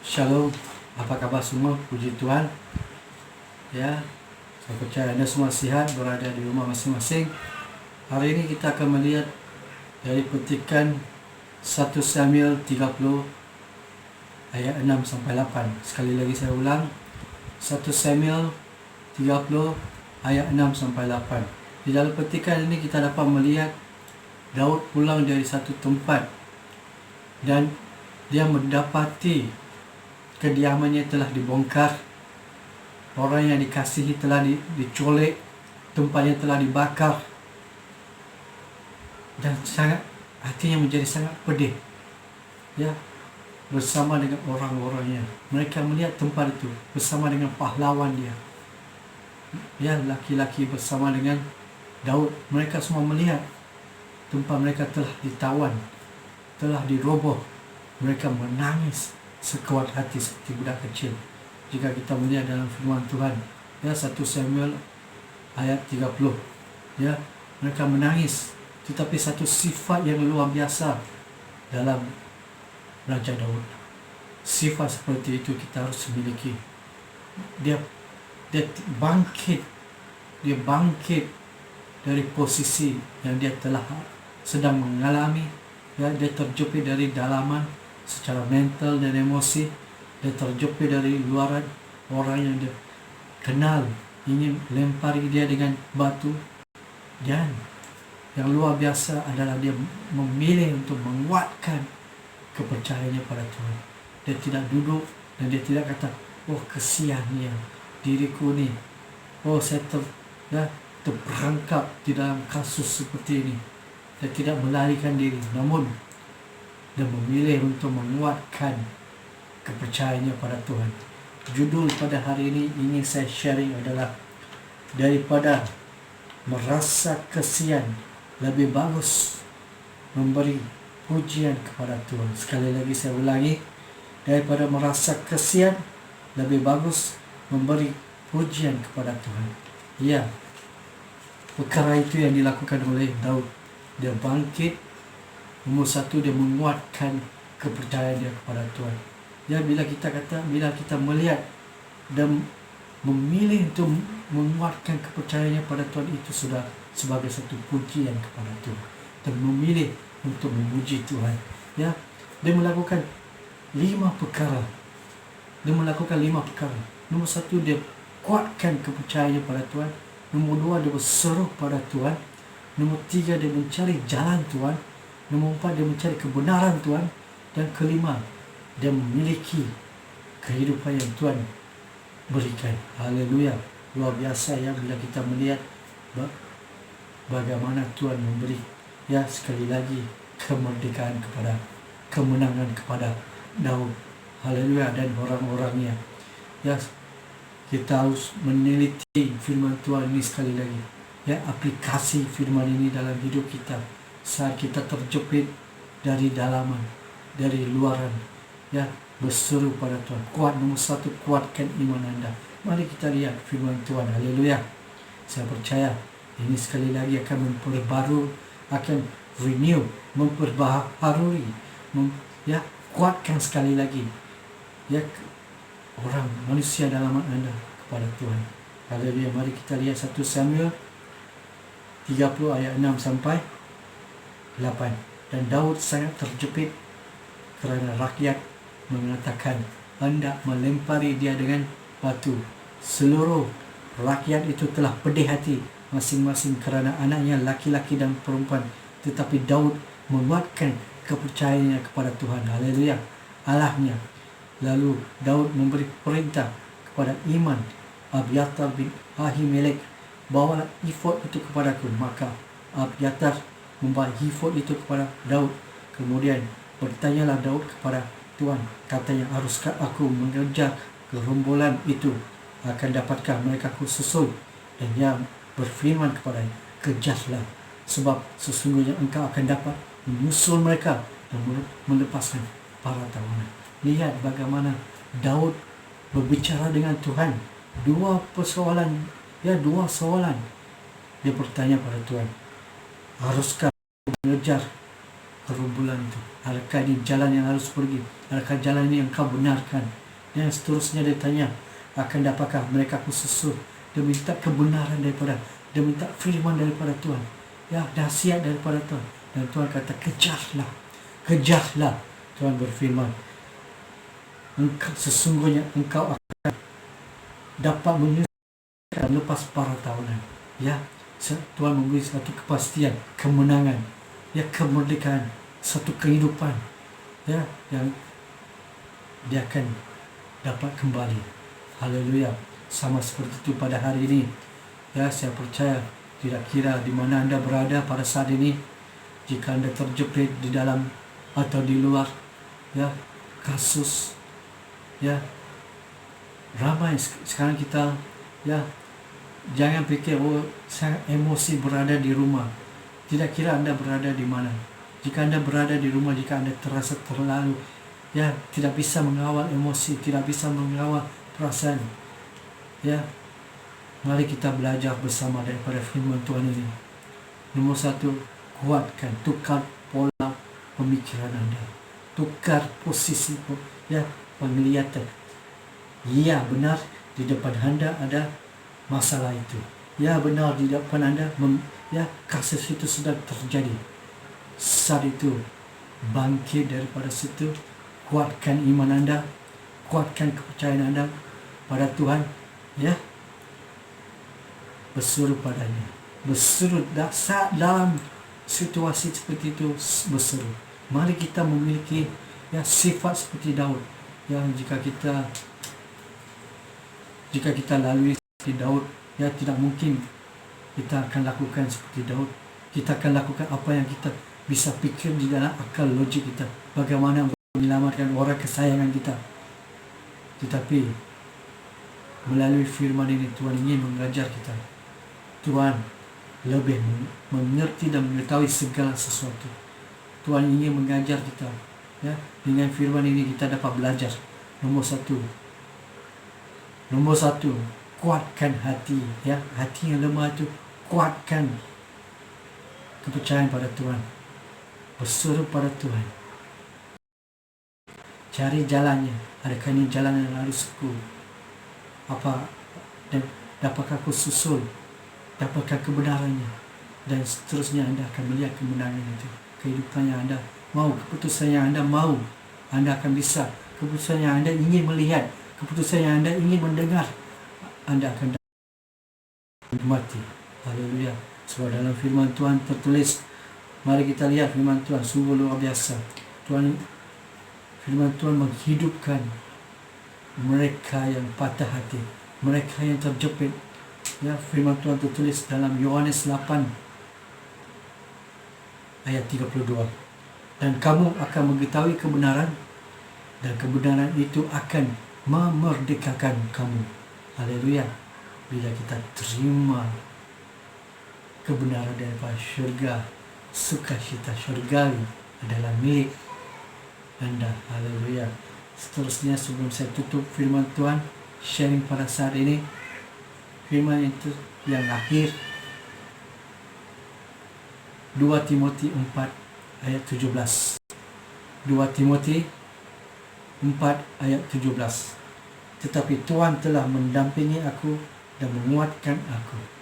Shalom, apa kabar semua? Puji Tuhan. Ya, saya percaya Anda semua sihat, berada di rumah masing-masing. Hari ini kita akan melihat dari petikan 1 Samuel 30 ayat 6 sampai 8. Sekali lagi saya ulang, 1 Samuel 30 ayat 6 sampai 8. Di dalam petikan ini kita dapat melihat Daud pulang dari satu tempat dan dia mendapati kediamannya telah dibongkar, orang yang dikasihi telah dicolek, tempatnya telah dibakar, dan hatinya menjadi sangat pedih. Ya, bersama dengan orang-orangnya, mereka melihat tempat itu bersama dengan pahlawan dia. Ya, laki-laki bersama dengan Daud, mereka semua melihat tempat mereka telah ditawan, telah diroboh. Mereka menangis sekuat hati seperti budak kecil. Jika kita melihat dalam firman Tuhan, ya, 1 Samuel ayat 30, ya, mereka menangis. Tetapi satu sifat yang luar biasa dalam Raja Daud, sifat seperti itu kita harus miliki. Dia bangkit dari posisi yang dia telah sedang mengalami. Ya, dia terjepit dari dalaman secara mental dan emosi. Dia terjepit dari luaran, orang yang dia kenal ingin lempari dia dengan batu. Dan yang luar biasa adalah dia memilih untuk menguatkan kepercayaannya pada Tuhan. Dia tidak duduk dan dia tidak kata, oh kesiannya diriku ni, oh saya terperangkap di dalam kasus seperti ini. Dia tidak melarikan diri, namun dia memilih untuk menguatkan kepercayaannya pada Tuhan. Judul pada hari ini ingin saya sharing adalah, daripada merasa kesian, lebih bagus memberi pujian kepada Tuhan. Sekali lagi saya ulangi, daripada merasa kesian, lebih bagus memberi pujian kepada Tuhan. Ya, perkara itu yang dilakukan oleh Daud. Dia bangkit. Nomor satu, dia menguatkan kepercayaan dia kepada Tuhan. Ya, bila kita melihat dan memilih untuk menguatkan kepercayaannya pada Tuhan, itu sudah sebagai satu pujian kepada Tuhan. Dan memilih untuk memuji Tuhan. Ya, dia melakukan 5 perkara. Nomor satu, dia kuatkan kepercayaannya pada Tuhan. Nomor 2, dia berseru pada Tuhan. Nomor 3, dia mencari jalan Tuhan. Nomor 4, dia mencari kebenaran Tuhan. Dan kelima, dia memiliki kehidupan yang Tuhan berikan. Haleluya. Luar biasa, ya, bila kita melihat bagaimana Tuhan memberi, ya, sekali lagi kemerdekaan kemenangan kepada Daud. Haleluya. Dan orang-orangnya. Ya, kita harus meneliti firman Tuhan ini sekali lagi. Ya, aplikasi firman ini dalam hidup kita. Saat kita terjepit dari dalaman, dari luaran, ya, berseru pada Tuhan. Nomor satu, kuatkan iman anda. Mari kita lihat firman Tuhan. Haleluya. Saya percaya ini sekali lagi akan memperbaharui, ya, kuatkan sekali lagi, ya, orang manusia dalaman anda kepada Tuhan. Haleluya. Mari kita lihat 1 Samuel 30 ayat 6 sampai 8. Dan Daud sangat terjepit kerana rakyat mengatakan hendak melempari dia dengan batu. Seluruh rakyat itu telah pedih hati masing-masing kerana anaknya laki-laki dan perempuan. Tetapi Daud menguatkan kepercayaannya kepada Tuhan. Haleluya. Allahnya. Lalu Daud memberi perintah kepada Iman Abiatar bin Ahimelek, bawalah efod itu kepadaku. Maka Abiatar membawa efod itu kepada Daud. Kemudian bertanyalah Daud kepada Tuhan, katanya, haruskah aku mengejar gerombolan itu? Akan dapatkah mereka ku susul? Dan dia berfirman kepadanya, kejarlah, sebab sesungguhnya engkau akan dapat menyusul mereka dan melepaskan para tawanan. Lihat bagaimana Daud berbicara dengan Tuhan. Dua soalan. Dia bertanya pada Tuhan, haruskah mengejar gerombolan itu? Adakah ini jalan yang harus pergi? Adakah jalan ini yang kau benarkan? Dan seterusnya dia tanya, akan dapatkah mereka kususul? Dia minta kebenaran daripada, dia minta firman daripada Tuhan. Ya, nasihat daripada Tuhan. Dan Tuhan kata, kejarlah. Kejarlah. Tuhan berfirman, sesungguhnya engkau akan dapat menyelesaikan lepas para tahunan. Ya, Tuhan memberi satu kepastian, kemenangan, ya, kemerdekaan, satu kehidupan, ya, yang dia akan dapat kembali. Haleluya. Sama seperti itu pada hari ini. Ya, saya percaya tidak kira di mana Anda berada pada saat ini, jika Anda terjepit di dalam atau di luar, ya, kasus, ya, ramai sekarang kita, ya, jangan pikir sangat emosi berada di rumah. Tidak kira Anda berada di mana. Jika Anda berada di rumah, jika Anda terasa terlalu, ya, tidak bisa mengawal emosi, tidak bisa mengawal perasaan, ya, mari kita belajar bersama daripada firman Tuhan ini. Nomor satu, kuatkan, tukar pola pemikiran Anda, tukar posisi, ya, penglihatan. Ya, benar, di depan Anda ada masalah itu. Ya, benar, di depan Anda ya, kasus itu sudah terjadi. Saat itu bangkit daripada situ, kuatkan iman Anda, kuatkan kepercayaan Anda pada Tuhan, ya, berseru padanya, berseru saat dalam situasi seperti itu, berseru. Mari kita memiliki, ya, sifat seperti Daud, yang jika kita lalui seperti Daud, ya, tidak mungkin kita akan lakukan seperti Daud. Kita akan lakukan apa yang kita bisa pikir di dalam akal logik kita, bagaimana menyelamatkan orang kesayangan kita. Tetapi melalui firman ini Tuhan ingin mengajar kita. Tuhan lebih mengerti dan mengetahui segala sesuatu. Tuhan ingin mengajar kita, ya, dengan firman ini kita dapat belajar. Nomor satu, kuatkan hati, ya, hati yang lemah itu kuatkan kepercayaan pada Tuhan, berseru pada Tuhan, cari jalannya. Adakah ini jalan yang harus dan dapatkah aku susul, dapatkah kebenarannya, dan seterusnya. Anda akan melihat kemenangan itu, kehidupan yang Anda mau, keputusan yang Anda mau, Anda akan bisa. Keputusan yang Anda ingin melihat, keputusan yang Anda ingin mendengar, Anda akan mati. Haleluya. Sebab dalam firman Tuhan tertulis, mari kita lihat firman Tuhan, sungguh luar biasa. Firman Tuhan menghidupkan mereka yang patah hati, mereka yang terjepit. Ya, firman Tuhan tertulis dalam Yohanes 8 ayat 32. Dan kamu akan mengetahui kebenaran, dan kebenaran itu akan memerdekakan kamu. Haleluya. Bila kita terima kebenaran daripada syurga, sukacita syurgawi adalah milik Anda. Haleluya. Seterusnya, sebelum saya tutup firman Tuhan, sharing pada saat ini, firman itu yang akhir, 2 Timotius 4 ayat 17. 2 Timotius 4 ayat 17. Tetapi Tuhan telah mendampingi aku dan menguatkan aku.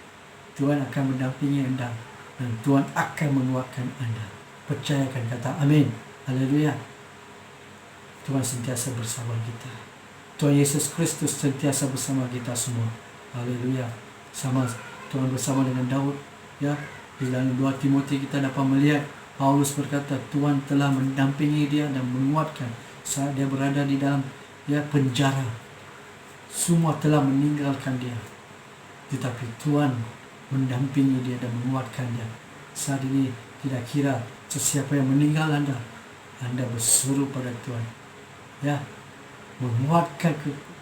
Tuhan akan mendampingi Anda, dan Tuhan akan menguatkan Anda. Percayakan, kata amin. Haleluya. Tuhan sentiasa bersama kita. Tuhan Yesus Kristus sentiasa bersama kita semua. Haleluya. Sama Tuhan bersama dengan Daud, ya. Di dalam 2 Timotius kita dapat melihat Paulus berkata Tuhan telah mendampingi dia dan menguatkan saat dia berada di dalam, ya, penjara. Semua telah meninggalkan dia, tetapi Tuhan mendampingi dia dan menguatkan dia. Saat ini tidak kira sesiapa yang meninggal Anda berseru pada Tuhan, ya, menguatkan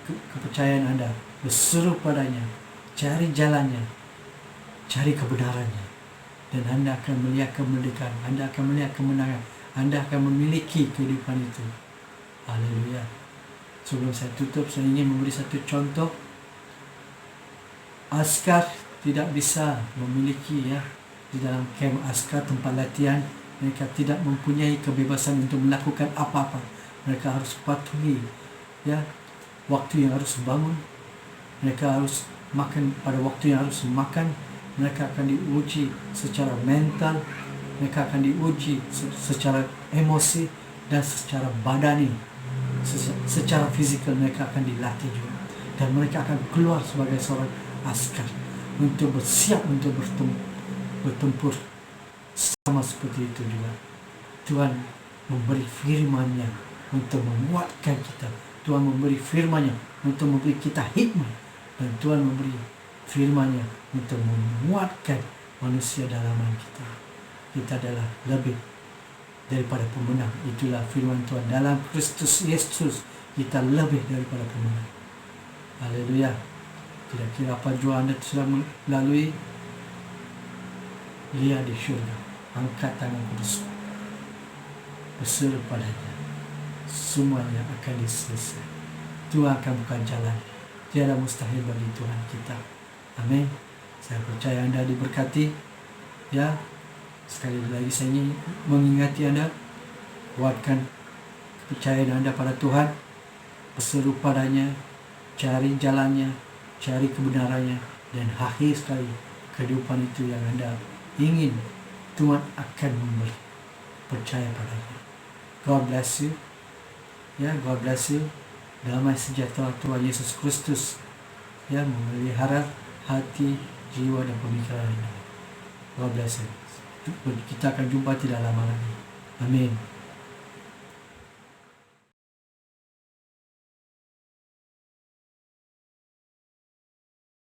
kepercayaan Anda, berseru padanya, cari jalannya, cari kebenarannya, dan Anda akan melihat kemerdekaan, Anda akan melihat kemenangan, Anda akan memiliki kehidupan itu. Haleluya. Sebelum saya tutup, saya ingin memberi satu contoh. Askar tidak bisa memiliki, ya, di dalam kamp askar, tempat latihan, Mereka tidak mempunyai kebebasan untuk melakukan apa-apa. Mereka harus patuhi waktu yang harus bangun. Mereka harus makan pada waktu yang harus makan. Mereka akan diuji secara mental. Mereka akan diuji secara emosi dan secara badani. Secara fisikal mereka akan dilatih juga. Dan mereka akan keluar sebagai seorang askar untuk bersiap untuk bertempur. Sama seperti itu juga Tuhan memberi firman-Nya untuk menguatkan kita. Tuhan memberi firman-Nya untuk memberi kita hikmah. Dan Tuhan memberi firman-Nya untuk menguatkan manusia dalaman kita. Kita adalah lebih daripada pemenang. Itulah firman Tuhan. Dalam Kristus Yesus kita lebih daripada pemenang. Haleluya. Kira-kira apa jua Anda sudah melalui, lihat di syurga, angkat tangan kudus, berseru padanya, semuanya akan diselesaikan. Tuhan akan buka jalan. Tiada mustahil bagi Tuhan kita. Amin. Saya percaya Anda diberkati. Sekali lagi saya ingin mengingati Anda, kuatkan kepercayaan Anda pada Tuhan, berseru padanya, cari jalannya, cari kebenarannya, dan akhir sekali kehidupan itu yang Anda ingin, Tuhan akan memberi. Percaya padanya. God bless you. God bless you. Damai sejahtera Tuhan Yesus Kristus memelihara hati, jiwa, dan pemikiran Anda. God bless you. Kita akan jumpa tidak lama lagi. Amin.